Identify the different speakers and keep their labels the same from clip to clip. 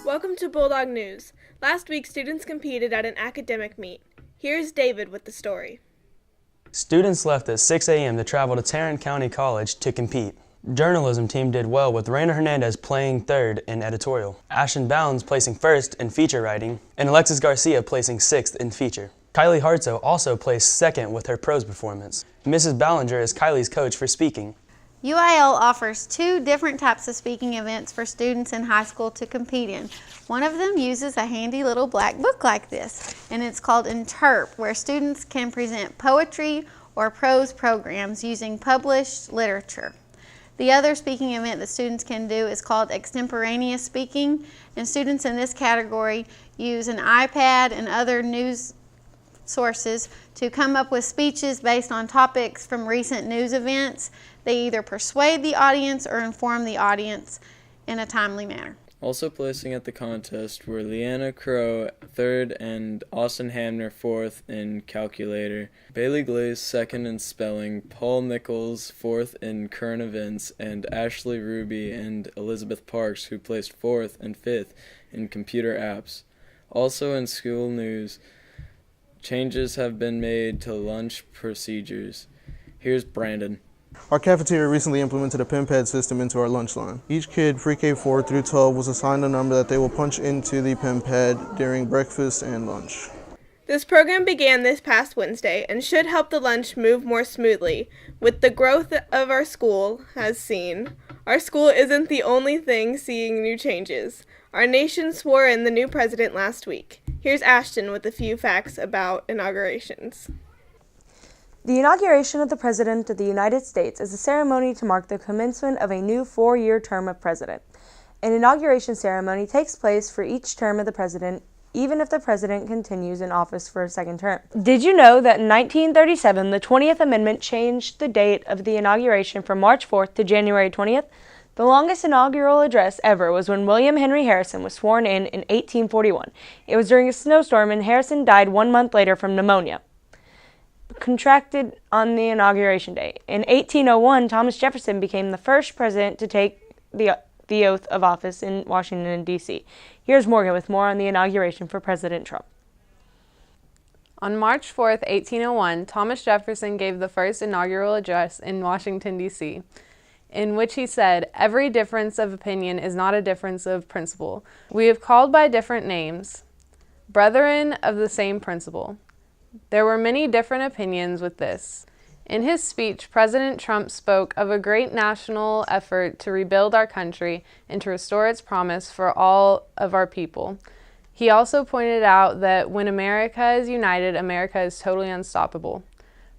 Speaker 1: Welcome to Bulldog News. Last week, students competed at an academic meet. Here's David with the story.
Speaker 2: Students left at 6 a.m. to travel to Tarrant County College to compete. Journalism team did well with Raina Hernandez playing third in editorial, Ashton Bounds placing first in feature writing, and Alexis Garcia placing sixth in feature. Kylie Hartso also placed second with her prose performance. Mrs. Ballinger is Kylie's coach for speaking.
Speaker 3: UIL offers 2 different types of speaking events for students in high school to compete in. One of them uses a handy little black book like this, and it's called Interp, where students can present poetry or prose programs using published literature. The other speaking event that students can do is called extemporaneous speaking, and students in this category use an iPad and other news sources to come up with speeches based on topics from recent news events. They either persuade the audience or inform the audience in a timely manner.
Speaker 4: Also placing at the contest were Leanna Crow, 3rd, and Austin Hamner, 4th in calculator, Bailey Glaze, 2nd in spelling, Paul Nichols, 4th in current events, and Ashley Ruby and Elizabeth Parks, who placed 4th and 5th in computer apps. Also in school news, changes have been made to lunch procedures. Here's Brandon.
Speaker 5: Our cafeteria recently implemented a pen pad system into our lunch line. Each kid, pre-K 4 through 12, was assigned a number that they will punch into the pen pad during breakfast and lunch.
Speaker 1: This program began this past Wednesday and should help the lunch move more smoothly. With the growth of our school has seen, our school isn't the only thing seeing new changes. Our nation swore in the new president last week. Here's Ashton with a few facts about inaugurations.
Speaker 6: The inauguration of the President of the United States is a ceremony to mark the commencement of a new 4-year term of president. An inauguration ceremony takes place for each term of the president, even if the president continues in office for a second term. Did you know that in 1937, the 20th Amendment changed the date of the inauguration from March 4th to January 20th? The longest inaugural address ever was when William Henry Harrison was sworn in 1841. It was during a snowstorm, and Harrison died 1 month later from pneumonia, contracted on the inauguration day. In 1801, Thomas Jefferson became the first president to take the oath of office in Washington, D.C. Here's Morgan with more on the inauguration for President Trump.
Speaker 7: On March 4, 1801, Thomas Jefferson gave the first inaugural address in Washington, D.C., in which he said, "Every difference of opinion is not a difference of principle. We have called by different names, brethren of the same principle." There were many different opinions with this. In his speech, President Trump spoke of a great national effort to rebuild our country and to restore its promise for all of our people. He also pointed out that when America is united, America is totally unstoppable.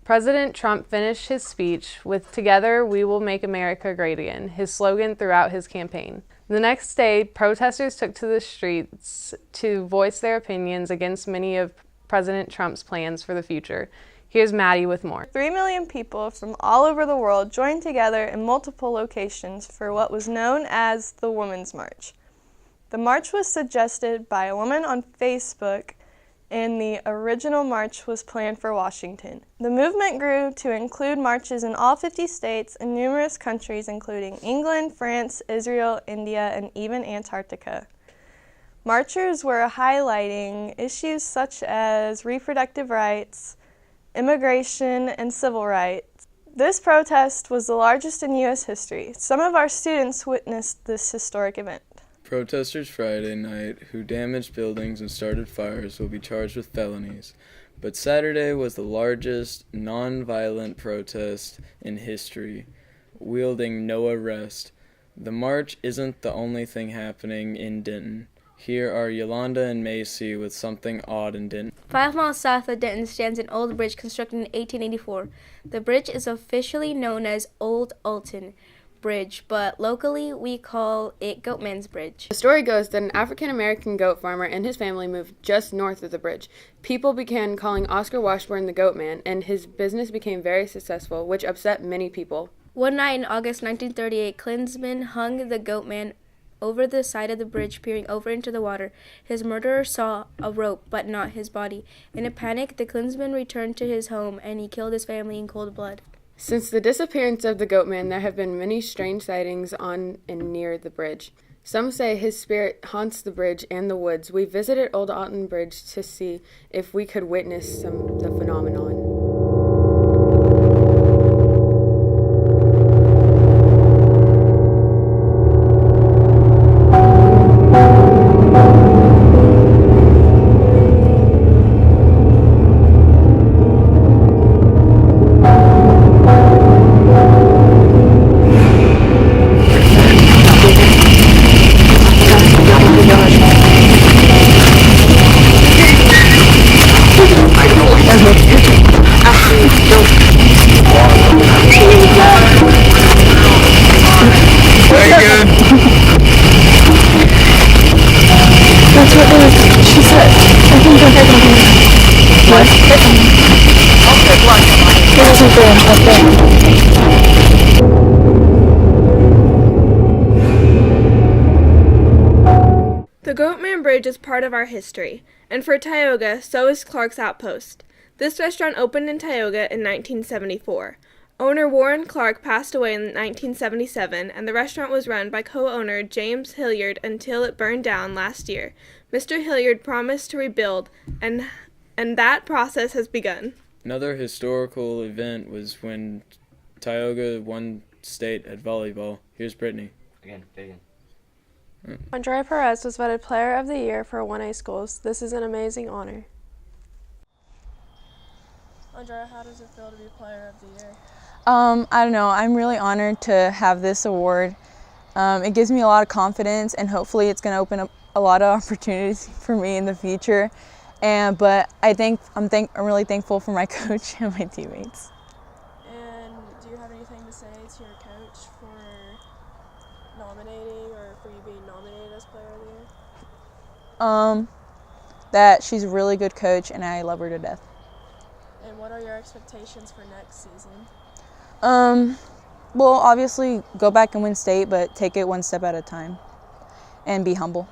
Speaker 7: President Trump finished his speech with "Together we will make America great again," his slogan throughout his campaign. The next day, protesters took to the streets to voice their opinions against many of President Trump's plans for the future. Here's Maddie with more.
Speaker 8: 3 million people from all over the world joined together in multiple locations for what was known as the Women's March. The march was suggested by a woman on Facebook, and the original march was planned for Washington. The movement grew to include marches in all 50 states and numerous countries, including England, France, Israel, India, and even Antarctica. Marchers were highlighting issues such as reproductive rights, immigration, and civil rights. This protest was the largest in U.S. history. Some of our students witnessed this historic event.
Speaker 4: Protesters Friday night who damaged buildings and started fires will be charged with felonies, but Saturday was the largest non-violent protest in history, wielding no arrest. The march isn't the only thing happening in Denton. Here are Yolanda and Macy with something odd in Denton.
Speaker 9: 5 miles south of Denton stands an old bridge constructed in 1884. The bridge is officially known as Old Alton Bridge, but locally we call it Goatman's Bridge.
Speaker 7: The story goes that an African-American goat farmer and his family moved just north of the bridge. People began calling Oscar Washburn the Goatman, and his business became very successful, which upset many people.
Speaker 9: One night in August 1938, Klinsman hung the Goatman over the side of the bridge, peering over into the water. His murderer saw a rope, but not his body. In a panic, the Klinsman returned to his home, and he killed his family in cold blood.
Speaker 7: Since the disappearance of the Goatman, there have been many strange sightings on and near the bridge. Some say his spirit haunts the bridge and the woods. We visited Old Alton Bridge to see if we could witness the phenomenon.
Speaker 1: The Goatman Bridge is part of our history, and for Tioga, so is Clark's Outpost. This restaurant opened in Tioga in 1974. Owner Warren Clark passed away in 1977, and the restaurant was run by co-owner James Hilliard until it burned down last year. Mr. Hilliard promised to rebuild, and that process has begun.
Speaker 4: Another historical event was when Tioga won state at volleyball. Here's Brittany.
Speaker 10: Again.
Speaker 8: Andrea Perez was voted Player of the Year for 1A schools. This is an amazing honor. Andrea, how does it feel to be Player of the Year?
Speaker 11: I don't know. I'm really honored to have this award. It gives me a lot of confidence, and hopefully it's going to open up a lot of opportunities for me in the future. But I'm really thankful for my coach and my teammates.
Speaker 8: And do you have anything to say to your coach for nominating or for you being nominated as Player of the Year?
Speaker 11: That she's a really good coach, and I love her to death.
Speaker 8: And what are your expectations for next season?
Speaker 11: Well, obviously go back and win state, but take it one step at a time and be humble.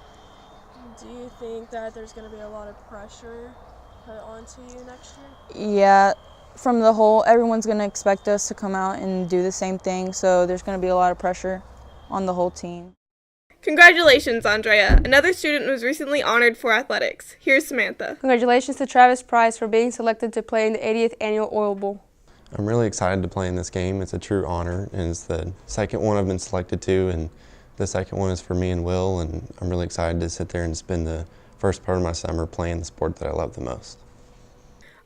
Speaker 8: Do you think that there's going to be a lot of pressure put onto you next year?
Speaker 11: Yeah, from the whole, everyone's going to expect us to come out and do the same thing, so there's going to be a lot of pressure on the whole team.
Speaker 1: Congratulations, Andrea. Another student was recently honored for athletics. Here's Samantha.
Speaker 12: Congratulations to Travis Price for being selected to play in the 80th Annual Oil Bowl.
Speaker 13: I'm really excited to play in this game. It's a true honor, and it's the second one I've been selected to, and the second one is for me and Will, and I'm really excited to sit there and spend the first part of my summer playing the sport that I love the most.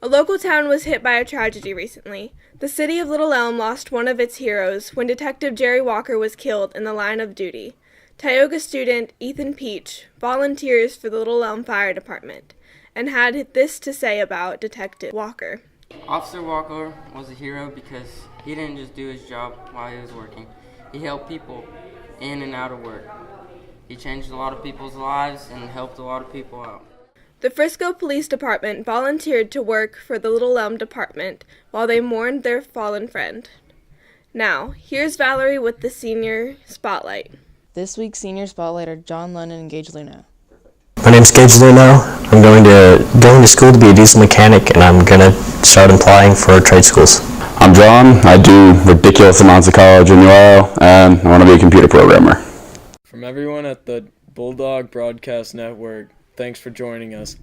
Speaker 1: A local town was hit by a tragedy recently. The city of Little Elm lost one of its heroes when Detective Jerry Walker was killed in the line of duty. Tioga student Ethan Peach volunteers for the Little Elm Fire Department and had this to say about Detective Walker.
Speaker 10: Officer Walker was a hero because he didn't just do his job while he was working. He helped people in and out of work. He changed a lot of people's lives and helped a lot of people out.
Speaker 1: The Frisco Police Department volunteered to work for the Little Elm Department while they mourned their fallen friend. Now, here's Valerie with the Senior Spotlight.
Speaker 14: This week's Senior Spotlight are John Lennon and Gage Luno.
Speaker 15: My name's Gage Luno. I'm going to school to be a diesel mechanic, and I'm going to start applying for trade schools.
Speaker 16: I'm John. I do ridiculous amounts of college in UL, and I want to be a computer programmer.
Speaker 4: From everyone at the Bulldog Broadcast Network, thanks for joining us.